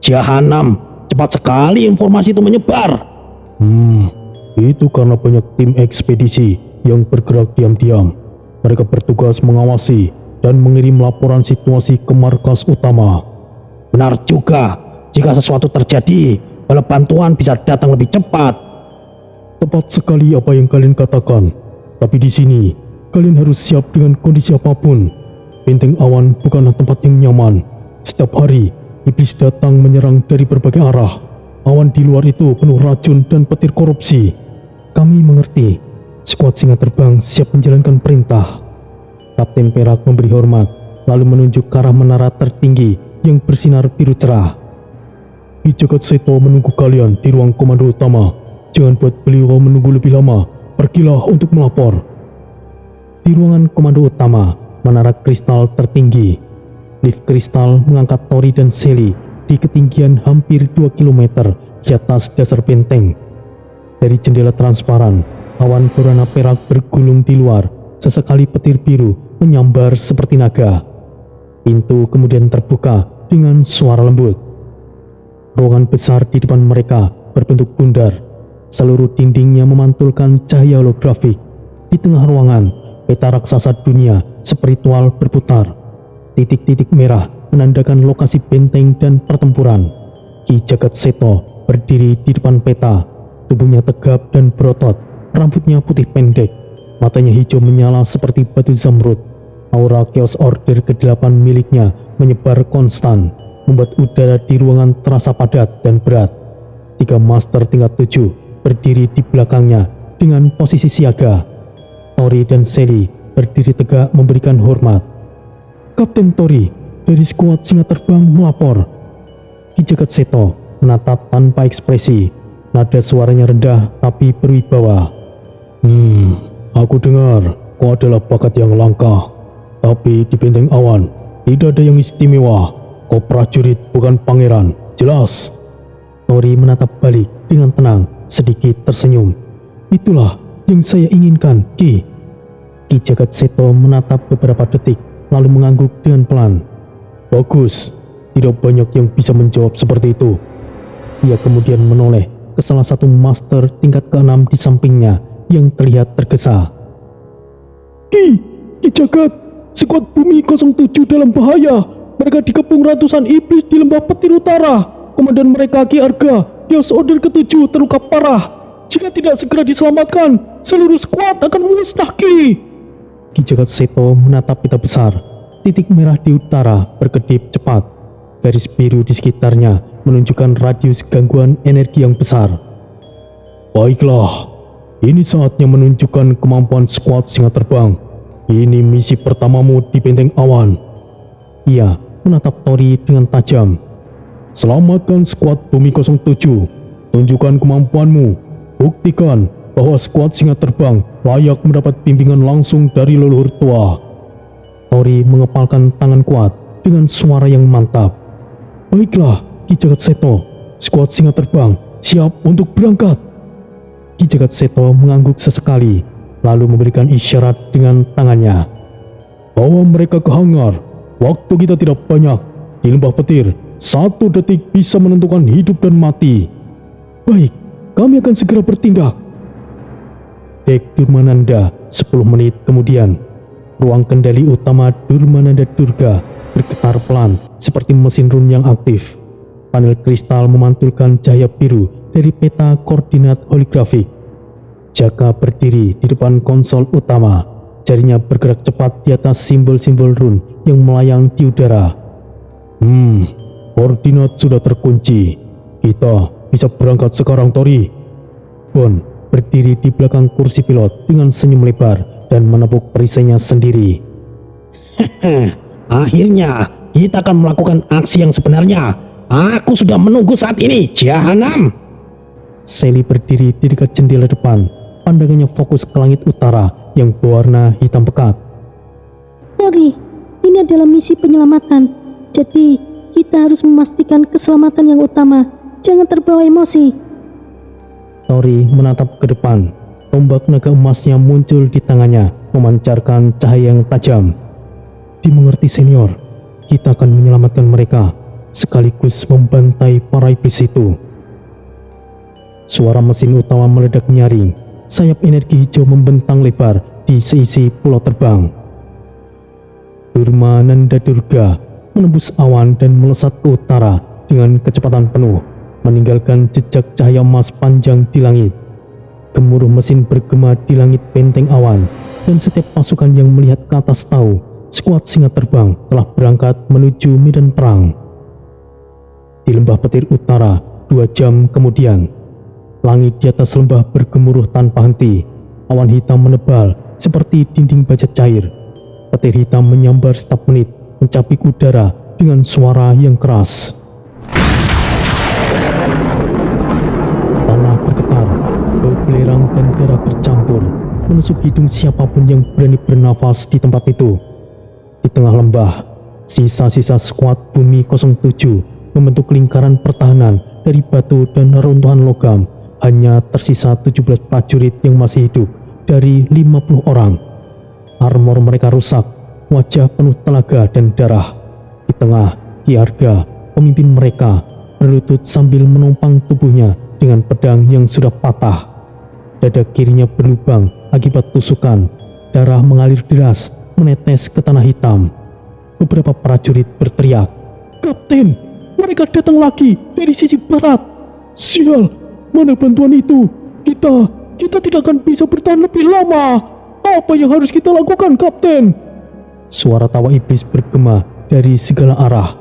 Jahanam, cepat sekali informasi itu menyebar. Itu karena banyak tim ekspedisi yang bergerak diam-diam. Mereka bertugas mengawasi dan mengirim laporan situasi ke markas utama. Benar juga, jika sesuatu terjadi, bala bantuan bisa datang lebih cepat. Tepat sekali apa yang kalian katakan. Tapi di sini, kalian harus siap dengan kondisi apapun. Benteng awan bukanlah tempat yang nyaman. Setiap hari, iblis datang menyerang dari berbagai arah. Awan di luar itu penuh racun dan petir korupsi. Kami mengerti. Skuad singa terbang siap menjalankan perintah. Kapten Perak memberi hormat, lalu menunjuk ke arah menara tertinggi yang bersinar biru cerah. Ki Jagat Seto menunggu kalian di ruang komando utama. Jangan buat beliau menunggu lebih lama. Pergilah untuk melapor. Di ruangan komando utama, menara kristal tertinggi. Lift kristal mengangkat Tori dan Sally di ketinggian hampir 2 km di atas dasar benteng. Dari jendela transparan, awan berwarna perak bergulung di luar. Sesekali petir biru menyambar seperti naga. Pintu kemudian terbuka dengan suara lembut. Ruangan besar di depan mereka berbentuk bundar. Seluruh dindingnya memantulkan cahaya holografik. Di tengah ruangan, peta raksasa dunia spiritual berputar. Titik-titik merah menandakan lokasi benteng dan pertempuran. Ki Jagat Seto berdiri di depan peta. Tubuhnya tegap dan berotot, rambutnya putih pendek. Matanya hijau menyala seperti batu zamrud. Aura Chaos Order ke-8 miliknya menyebar konstan, membuat udara di ruangan terasa padat dan berat. 3 master tingkat 7 berdiri di belakangnya dengan posisi siaga. Tori dan Sally berdiri tegak memberikan hormat. Kapten Tori dari skuad singa terbang melapor. Ki Jagat Seto menatap tanpa ekspresi. Nada suaranya rendah tapi berwibawa. Aku dengar kau adalah bakat yang langka. Tapi di benteng awan tidak ada yang istimewa. Kau prajurit bukan pangeran, jelas? Tori menatap balik dengan tenang, sedikit tersenyum. Itulah yang saya inginkan, Ki. Ki Jagat Seto menatap beberapa detik, lalu mengangguk dengan pelan. Bagus, tidak banyak yang bisa menjawab seperti itu. Ia kemudian menoleh ke salah satu master tingkat ke-6 di sampingnya yang terlihat tergesa. Ki Jagat, skuad Bumi 07 dalam bahaya. Mereka dikepung ratusan iblis di lembah petir utara. Komandan mereka Ki Arga, Chaos Order ke-7 terluka parah. Jika tidak segera diselamatkan, seluruh skuad akan musnah, Ki. Ki Jagat Seto menatap peta besar. Titik merah di utara berkedip cepat. Garis biru di sekitarnya menunjukkan radius gangguan energi yang besar. Baiklah, ini saatnya menunjukkan kemampuan skuad singa terbang. Ini misi pertamamu di benteng awan. Ia menatap Tori dengan tajam. Selamatkan skuad Bumi 07. Tunjukkan kemampuanmu. Buktikan bahwa skuad singa terbang layak mendapat bimbingan langsung dari leluhur tua. Tori mengepalkan tangan kuat dengan suara yang mantap. Baiklah, Ki Jagat Seto, skuad singa terbang siap untuk berangkat. Ki Jagat Seto mengangguk sesekali, lalu memberikan isyarat dengan tangannya. Bawa mereka ke hangar. Waktu kita tidak banyak. Di lembah petir, 1 detik bisa menentukan hidup dan mati. Baik, kami akan segera bertindak. Dek Durmananda 10 menit kemudian. Ruang kendali utama Durmananda Durga bergetar pelan seperti mesin run yang aktif. Panel kristal memantulkan cahaya biru dari peta koordinat holigrafik. Jaka berdiri di depan konsol utama. Jarinya bergerak cepat di atas simbol-simbol run yang melayang di udara. Koordinat sudah terkunci. Kita bisa berangkat sekarang, Tori. Bon berdiri di belakang kursi pilot dengan senyum lebar dan menepuk perisainya sendiri. Akhirnya kita akan melakukan aksi yang sebenarnya. Aku sudah menunggu saat ini, Jahanam. Sally berdiri di dekat jendela depan, pandangannya fokus ke langit utara yang berwarna hitam pekat. Tori, ini adalah misi penyelamatan. Jadi, kita harus memastikan keselamatan yang utama. Jangan terbawa emosi. Tori menatap ke depan. Tombak naga emasnya muncul di tangannya, memancarkan cahaya yang tajam. Dimengerti senior, kita akan menyelamatkan mereka, sekaligus membantai para iblis itu. Suara mesin utama meledak nyaring. Sayap energi hijau membentang lebar di seisi pulau terbang. Durmananda Durga menembus awan dan melesat ke utara dengan kecepatan penuh, meninggalkan jejak cahaya emas panjang di langit. Gemuruh mesin bergema di langit benteng awan, dan setiap pasukan yang melihat ke atas tahu skuad singa terbang telah berangkat menuju medan perang. Di lembah petir utara, 2 jam kemudian, langit di atas lembah bergemuruh tanpa henti. Awan hitam menebal seperti dinding baja cair. Petir hitam menyambar setiap menit, mencapik udara dengan suara yang keras. Tanah bergetar, bau belerang dan darah bercampur, menusuk hidung siapapun yang berani bernafas di tempat itu. Di tengah lembah, sisa-sisa skuad Bumi 07 membentuk lingkaran pertahanan dari batu dan reruntuhan logam. Hanya tersisa 17 prajurit yang masih hidup dari 50 orang. Armor mereka rusak, wajah penuh telaga dan darah. Di tengah, Ki Arga, pemimpin mereka, berlutut sambil menumpang tubuhnya dengan pedang yang sudah patah. Dada kirinya berlubang akibat tusukan. Darah mengalir deras, menetes ke tanah hitam. Beberapa prajurit berteriak, "Kapten, mereka datang lagi dari sisi barat." Sial! Mana bantuan itu? Kita tidak akan bisa bertahan lebih lama. Apa yang harus kita lakukan, Kapten? Suara tawa iblis bergema dari segala arah.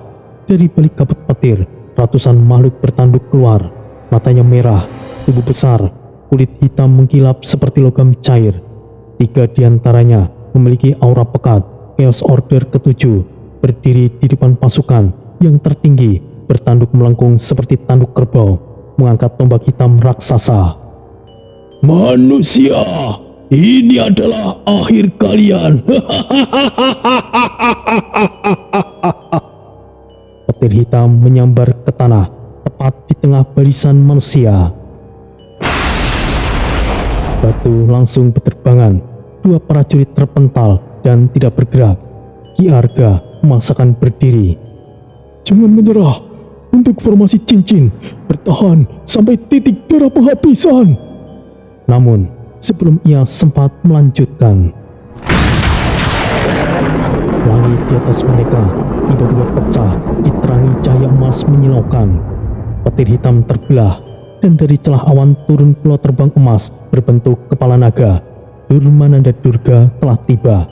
Dari balik kabut petir, ratusan makhluk bertanduk keluar. Matanya merah, tubuh besar, kulit hitam mengkilap seperti logam cair. 3 di antaranya memiliki aura pekat. Chaos Order ke-7 berdiri di depan pasukan yang tertinggi, bertanduk melengkung seperti tanduk kerbau, mengangkat tombak hitam raksasa. Manusia, ini adalah akhir kalian. Petir hitam menyambar ke tanah, tepat di tengah barisan manusia. Batu langsung berterbangan. 2 prajurit terpental dan tidak bergerak. Ki Arga memaksakan berdiri. Jangan menyerah. Untuk formasi cincin, bertahan sampai titik darah penghabisan. Namun, sebelum ia sempat melanjutkan, langit di atas mereka tiba-tiba pecah, diterangi cahaya emas menyilaukan. Petir hitam terbelah, dan dari celah awan turun pulau terbang emas berbentuk kepala naga. Durmananda Durga telah tiba.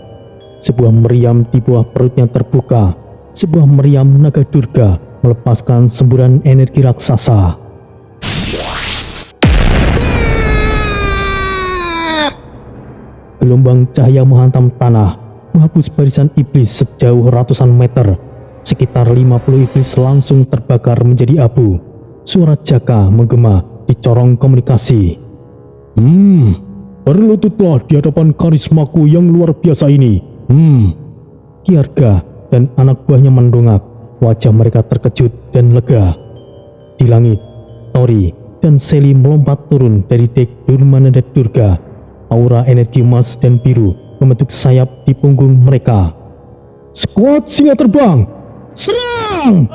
Sebuah meriam di bawah perutnya terbuka. Sebuah meriam naga Durga melepaskan semburan energi raksasa. Gelombang cahaya menghantam tanah, menghapus barisan iblis sejauh ratusan meter. Sekitar 50 iblis langsung terbakar menjadi abu. Suara Jaka menggema di corong komunikasi. Berlututlah di hadapan karismaku yang luar biasa ini. Kiarga dan anak buahnya mendongak. Wajah mereka terkejut dan lega. Di langit, Tori dan Sally melompat turun dari dek Durmanada Durga. Aura energi emas dan biru membentuk sayap di punggung mereka. Skuad singa terbang, serang!